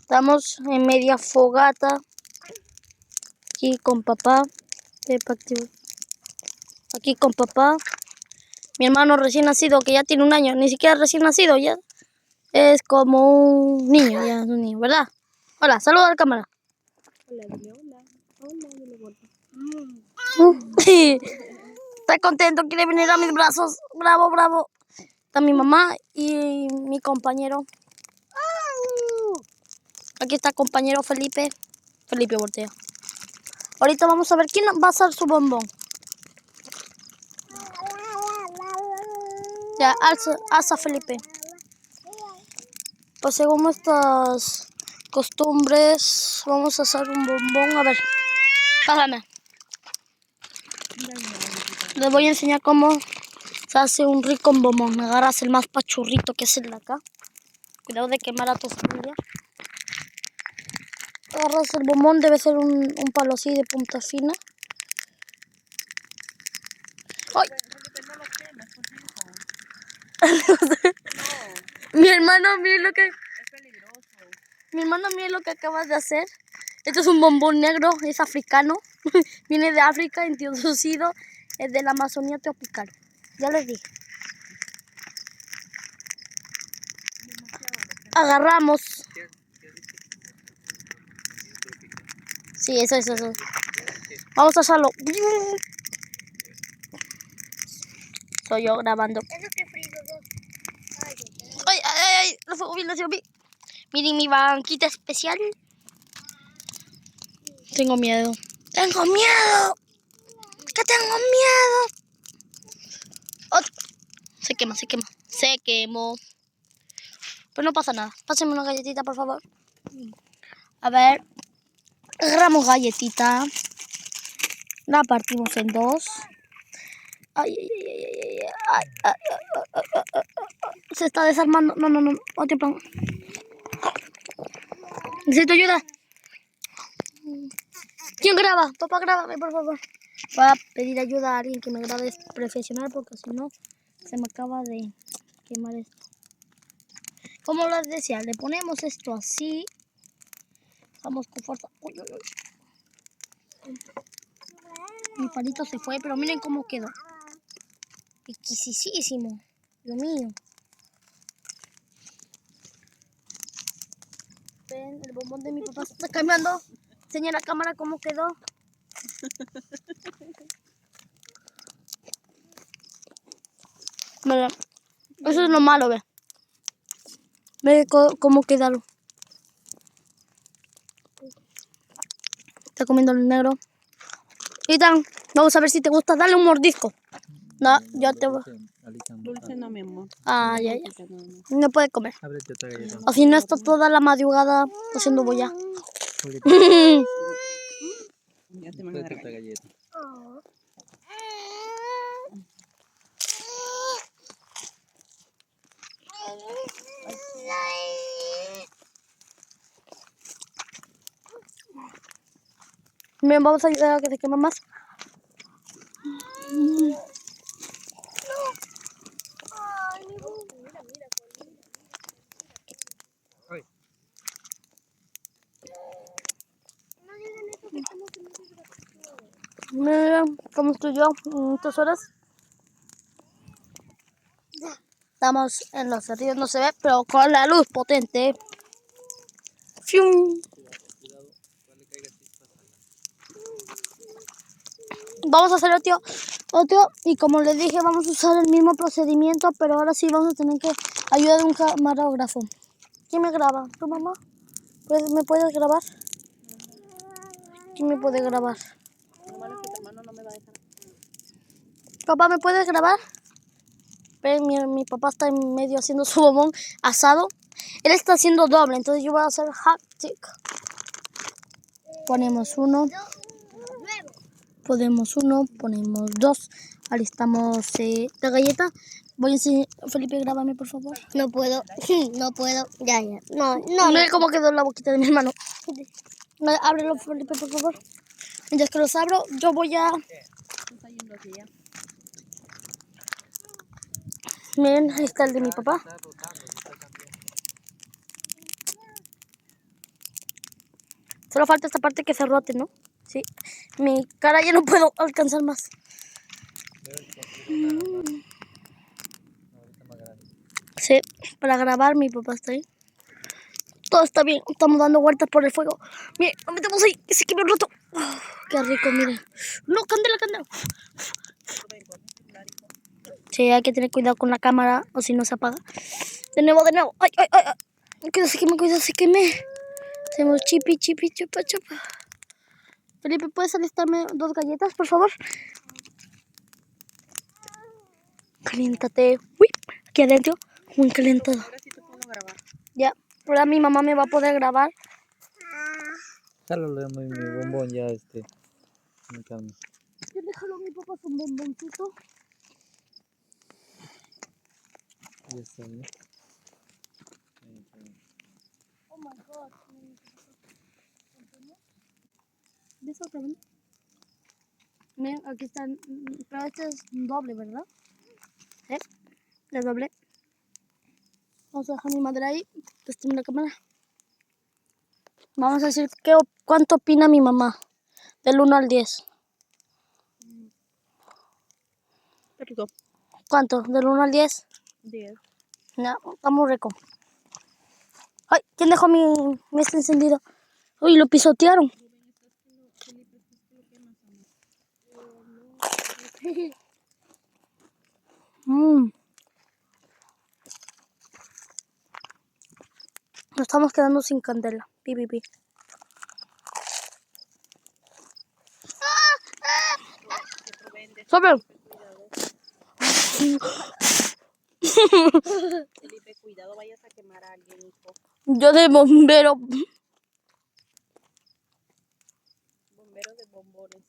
Estamos en media fogata. Aquí con papá. Aquí con papá. Mi hermano recién nacido, que ya tiene 1 año. Ni siquiera recién nacido, ya es como un niño, ya es un niño, ¿verdad? Hola, saluda a la cámara. Hola, dile hola. Hola, dile vuelta. Está contento, quiere venir a mis brazos. Bravo, bravo. Está mi mamá y mi compañero. Aquí está el compañero Felipe. Felipe voltea. Ahorita vamos a ver quién va a hacer su bombón. Ya, alza Felipe. Pues según nuestras costumbres, vamos a hacer un bombón. A ver, pásame. Les voy a enseñar cómo se hace un rico bombón. Agarras el más pachurrito, que es el de acá. Cuidado de quemar a tu familia. Agarras el bombón, debe ser un palo así de punta fina. ¡Ay! Mi hermano, mire lo que... Es peligroso. Mi hermano, mire lo que acabas de hacer. Esto es un bombón negro, es africano. Viene de África, introducido de la Amazonía tropical. Ya les dije. Agarramos. Sí, eso. Vamos a hacerlo. Soy yo grabando. Ay, lo fue bien, Miren mi banquita especial. Tengo miedo. ¡Tengo miedo! ¡Que tengo miedo! Otro. Se quema. Se quemó. Pero no pasa nada. Pásenme una galletita, por favor. A ver. Agarramos galletita. La partimos en 2. Ay. Se está desarmando. No. Otro plan. Necesito ayuda. ¿Quién graba? Papá, grábame, por favor. Voy a pedir ayuda a alguien que me grabe profesional porque si no se me acaba de quemar esto. Como les decía, le ponemos esto así. Vamos con fuerza. Uy. Mi palito se fue, pero miren cómo quedó. Exquisísimo. Dios mío. Ven, el bombón de mi papá se está cambiando. Enseña la cámara cómo quedó. Mira, eso es lo malo, ve. Ve cómo quedaron. Está comiendo el negro. Ethan, vamos a ver si te gusta. Dale un mordisco. No, yo te voy. Dulce no, mi amor. Ah, ya. No puede comer. Ábrete otra galleta. O si no, está toda la madrugada haciendo boya. Ya te van a Ábrete dar. otra galleta. Miren, vamos a ayudar a que se queme más. Ay. Miren cómo estoy yo en estas horas. Estamos en los cerrillos, no se ve, pero con la luz potente. ¡Fium! Vamos a hacer otro y como les dije vamos a usar el mismo procedimiento, pero ahora sí vamos a tener que ayudar de un camarógrafo. ¿Quién me graba? ¿Tu mamá? ¿Me puedes grabar? ¿Quién me puede grabar? Lo malo es que tu hermano no me va a dejar. Papá, ¿me puedes grabar? Ven, mi papá está en medio haciendo su bombón asado. Él está haciendo doble, entonces yo voy a hacer hot tick. Ponemos 1. Ponemos 1, ponemos 2. Alistamos la galleta. Voy a enseñar. Felipe, grábame, por favor. No puedo. Ya. No. Mira cómo quedó la boquita de mi hermano. Ábrelo, Felipe, por favor. Mientras que los abro, yo voy a... Está yendo hacia allá. Miren, ahí está el de mi papá. Solo falta esta parte que se rote, ¿no? Sí. Mi cara ya no puedo alcanzar más. Debes conseguir una ahorita más grande. Sí, para grabar mi papá está ahí. Todo está bien, estamos dando vueltas por el fuego. Miren, nos metemos ahí, que se queme un rato. Qué rico, miren. No, candela, candela. Sí, hay que tener cuidado con la cámara o si no se apaga. De nuevo, de nuevo. Ay, ay, ay, ay. Cuidado, se queme, cuidado, se queme. Hacemos chipi, chipi, chupa, chupa. Felipe, ¿puedes alistarme 2 galletas, por favor? Caliéntate. Uy, aquí adentro. Muy calentado. Ahora sí te puedo grabar. Ya, ahora mi mamá me va a poder grabar. Jálale mi bombón ya, mi calma. Yo déjalo a mi papá su bomboncito. Ya está bien. Ahí está bien. Oh my god. ¿Ves otra vez? Miren, aquí están. Pero este es doble, ¿verdad? ¿Eh? Es doble. Vamos a dejar a mi madre ahí. Préstame la cámara. Vamos a decir cuánto opina mi mamá. Del 1 al 10. Perdón. ¿Cuánto? ¿Del 1 al 10? 10. No, está muy rico. Ay, ¿quién dejó mi encendido? Uy, lo pisotearon. Nos estamos quedando sin candela. Pi, pi, pi. ¡Sobre! Felipe, cuidado, vayas a quemar a alguien, hijo. Yo de bombero. Bombero de bombones.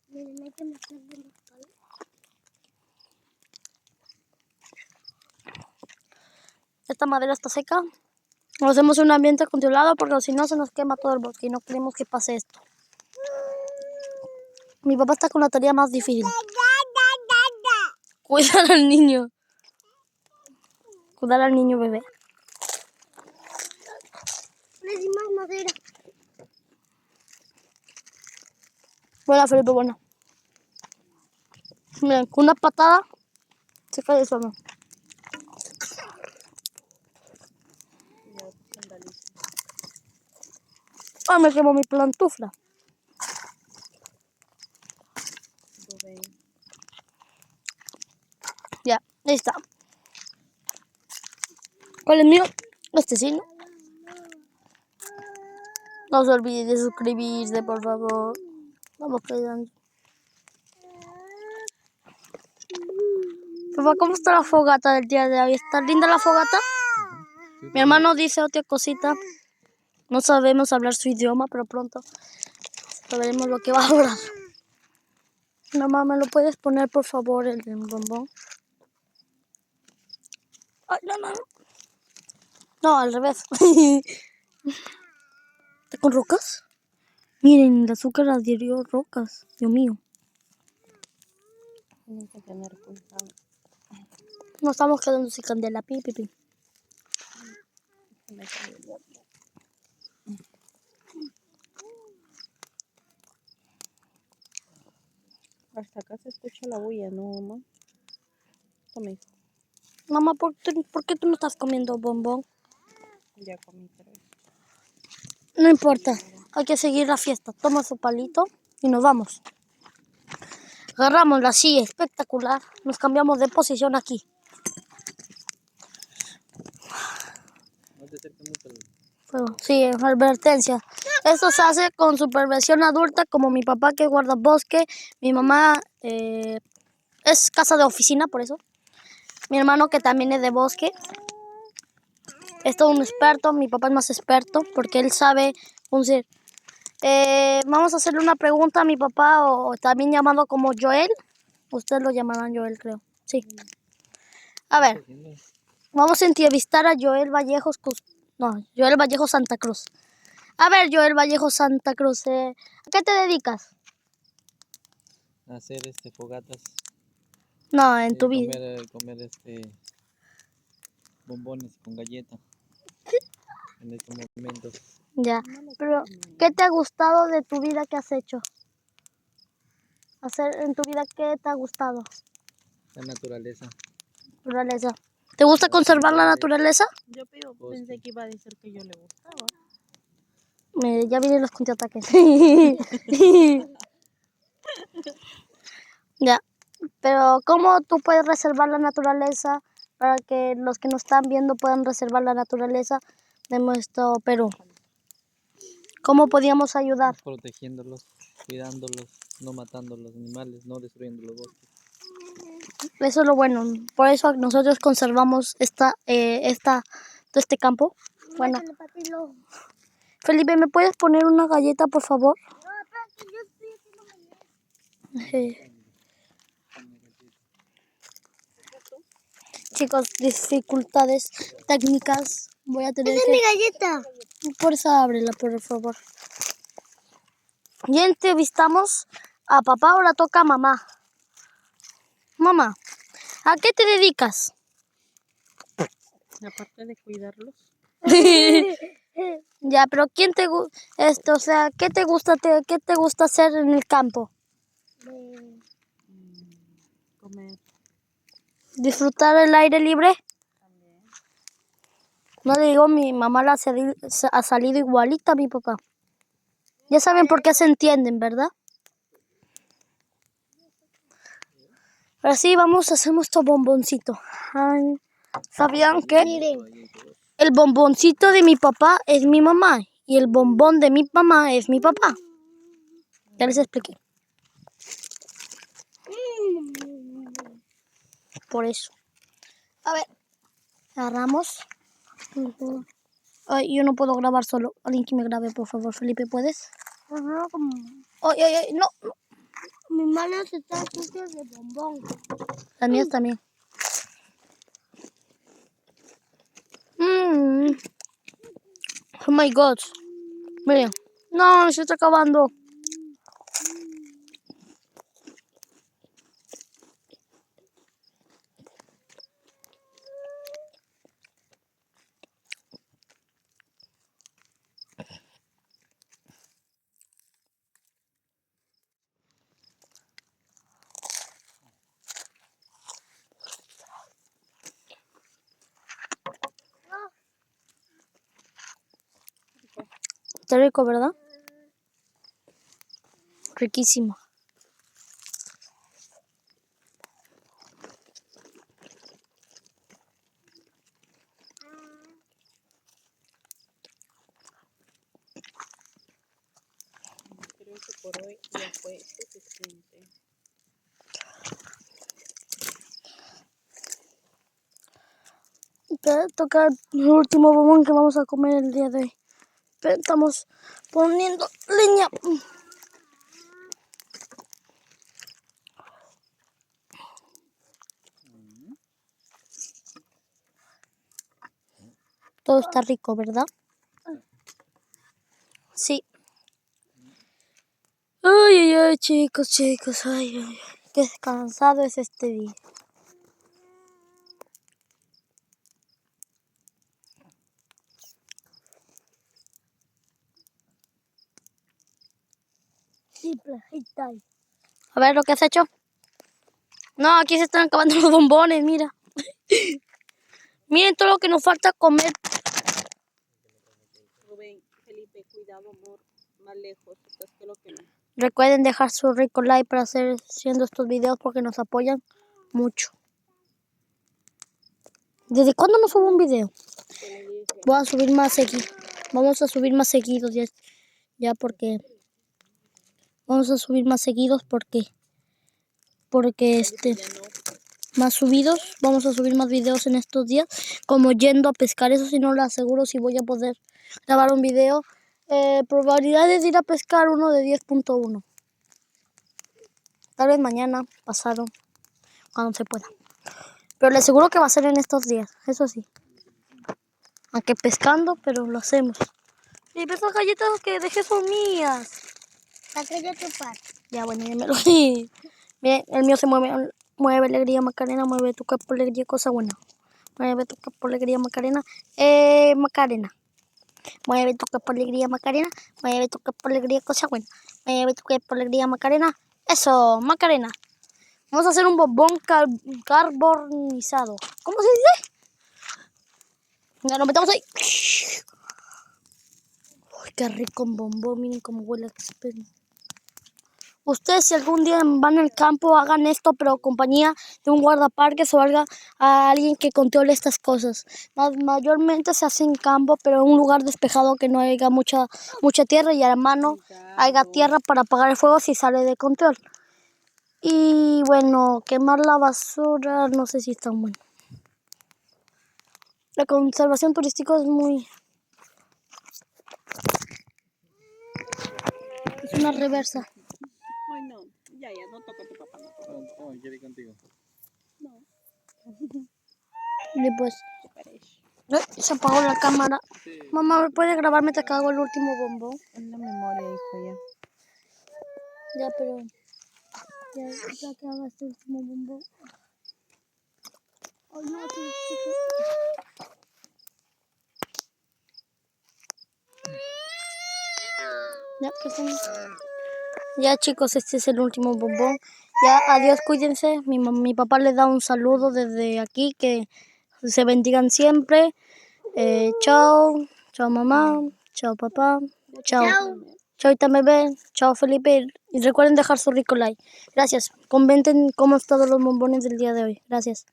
Miren, hay que meterle los palos. Esta madera está seca. Hacemos un ambiente controlado porque si no se nos quema todo el bosque y no queremos que pase esto. Mi papá está con la tarea más difícil. Cuidar al niño. Cuidar al niño bebé. Le di más madera. Buena, Felipe, buena. Miren, con una patada se cae solo. Cuidado, sandaliza. Ah, me quemó mi plantufla. Rubén. Ya, ahí está. ¿Cuál es mío? Este sí, ¿no? No se olviden de suscribirse, por favor. Vamos quedando. Papá, ¿cómo está la fogata del día de hoy? ¿Está linda la fogata? Mi hermano dice otra cosita. No sabemos hablar su idioma, pero pronto sabremos lo que va a hablar. Mamá, ¿me lo puedes poner, por favor, el bombón? Ay, no, no. No, al revés. ¿Está con rocas? Miren, el azúcar adhirió rocas. Dios mío. Tienen que tener cuidado. Nos estamos quedando sin candela. Pi, pi, pi. Hasta acá se escucha la bulla, ¿no, mamá? Toma, hijo. Mamá, ¿por qué tú no estás comiendo bombón? Ya comí 3. No importa. Hay que seguir la fiesta. Toma su palito y nos vamos. Agarramos la silla espectacular. Nos cambiamos de posición aquí. No te acerques mucho al Fuego. Sí, advertencia. Esto se hace con supervisión adulta, como mi papá que guarda bosque, mi mamá es casa de oficina, por eso. Mi hermano que también es de bosque. Es todo un experto, mi papá es más experto porque él sabe conducir. Vamos a hacerle una pregunta a mi papá, o también llamado como Joel. Ustedes lo llamarán Joel, creo. Sí. A ver, haciendo. vamos a entrevistar a Joel Vallejos. No, Joel Vallejo Santa Cruz. A ver, Joel Vallejo Santa Cruz, ¿a qué te dedicas? A hacer fogatas. No, en tu vida. Comer bombones con galleta. En en estos momentos. Ya. Pero, ¿qué te ha gustado de tu vida que has hecho? Hacer en tu vida, ¿qué te ha gustado? La naturaleza. Naturaleza. ¿Te gusta conservar la naturaleza? Yo pensé que iba a decir que yo le gustaba. Ya vienen los contraataques. Ya. Pero, ¿cómo tú puedes reservar la naturaleza para que los que nos están viendo puedan reservar la naturaleza de nuestro Perú? ¿Cómo podíamos ayudar? Protegiéndolos, cuidándolos, no matando a los animales, no destruyendo los bosques. Eso es lo bueno. Por eso nosotros conservamos todo este campo. Bueno, Métele patilo. Felipe, ¿me puedes poner una galleta, por favor? No, espérate, yo estoy haciendo mañana. Chicos, dificultades técnicas. Voy a tener Esa es que... mi galleta. Por eso ábrela, por favor. Ya entrevistamos a papá, ahora toca a mamá. Mamá, ¿a qué te dedicas? Aparte de cuidarlos, Ya, pero ¿quién te o sea, qué te gusta hacer en el campo? comer ¿Disfrutar el aire libre? también. No le digo, mi mamá ha salido igualita a mi papá. Ya saben por qué se entienden, ¿verdad? Ahora sí, vamos a hacer nuestro bomboncito. Ay, ¿sabían que el bomboncito de mi papá es mi mamá y el bombón de mi mamá es mi papá? Ya les expliqué. Por eso. A ver, agarramos. Ay, yo no puedo grabar solo. Alguien que me grabe, por favor. Felipe, ¿puedes? Ay, ay, ay, no. Mis manos están sucias de bombón. Las mías también. Oh my God. Miren. No, se está acabando. Está rico, ¿verdad? Riquísimo. Creo que por hoy ya fue suficiente. Toca el último bombón que vamos a comer el día de hoy. Pero estamos poniendo leña. Todo está rico, ¿verdad? Sí. Ay, ay, ay, chicos. Ay, ay, ay. Qué cansado es este día. A ver lo que has hecho. No, aquí se están acabando los bombones, mira. Miren todo lo que nos falta comer. Rubén, Felipe, cuidado, amor, más lejos, pues que lo que no. Recuerden dejar su rico like para haciendo estos videos porque nos apoyan mucho. ¿Desde cuándo no subo un video? Voy a subir más seguido. Vamos a subir más seguidos ya porque vamos a subir más seguidos porque más subidos. Vamos a subir más videos en estos días, como yendo a pescar. Eso sí no lo aseguro si voy a poder grabar un video. Probabilidades de ir a pescar uno de 10.1. Tal vez mañana, pasado, cuando se pueda. Pero les aseguro que va a ser en estos días, eso sí. Aunque pescando, pero lo hacemos. Y esas galletas que dejé son mías. Saca tu par. Ya, bueno, ya me lo di. Miren, el mío se mueve. Mueve alegría Macarena, mueve tu cuerpo alegría, cosa buena. Mueve tu cuerpo alegría Macarena. Macarena. Mueve tu cuerpo, alegría, Macarena. Mueve tu cuerpo, alegría, cosa buena. Mueve tu cuerpo, alegría, Macarena. Eso, Macarena. Vamos a hacer un bombón carbonizado. ¿Cómo se dice? Ya lo metemos ahí. Uy, qué rico un bombón. Miren cómo huele. Ustedes si algún día van al campo, hagan esto, pero compañía de un guardaparques o a alguien que controle estas cosas. Mayormente se hace en campo, pero en un lugar despejado que no haya mucha tierra y a la mano haya tierra para apagar el fuego si sale de control. Y bueno, quemar la basura no sé si es tan bueno. La conservación turística es es una reversa. Ay, no. Ya, no toca a tu papá. No. ¿Cómo quiere ir contigo? Y pues, Paresh. se apagó la cámara. Sí. Mamá, ¿me puedes grabar mientras que hago el último bombón? Es la memoria, hijo, ya. Ya, pero... Ya que haga este último bombón. Ay, no, Ya, ya, chicos, este es el último bombón. Ya, adiós, cuídense. Mi papá les da un saludo desde aquí, que se bendigan siempre. Chao, chao mamá, chao papá, chao. Chao bebé, chao Felipe. Y recuerden dejar su rico like. Gracias. Comenten cómo han estado los bombones del día de hoy. Gracias.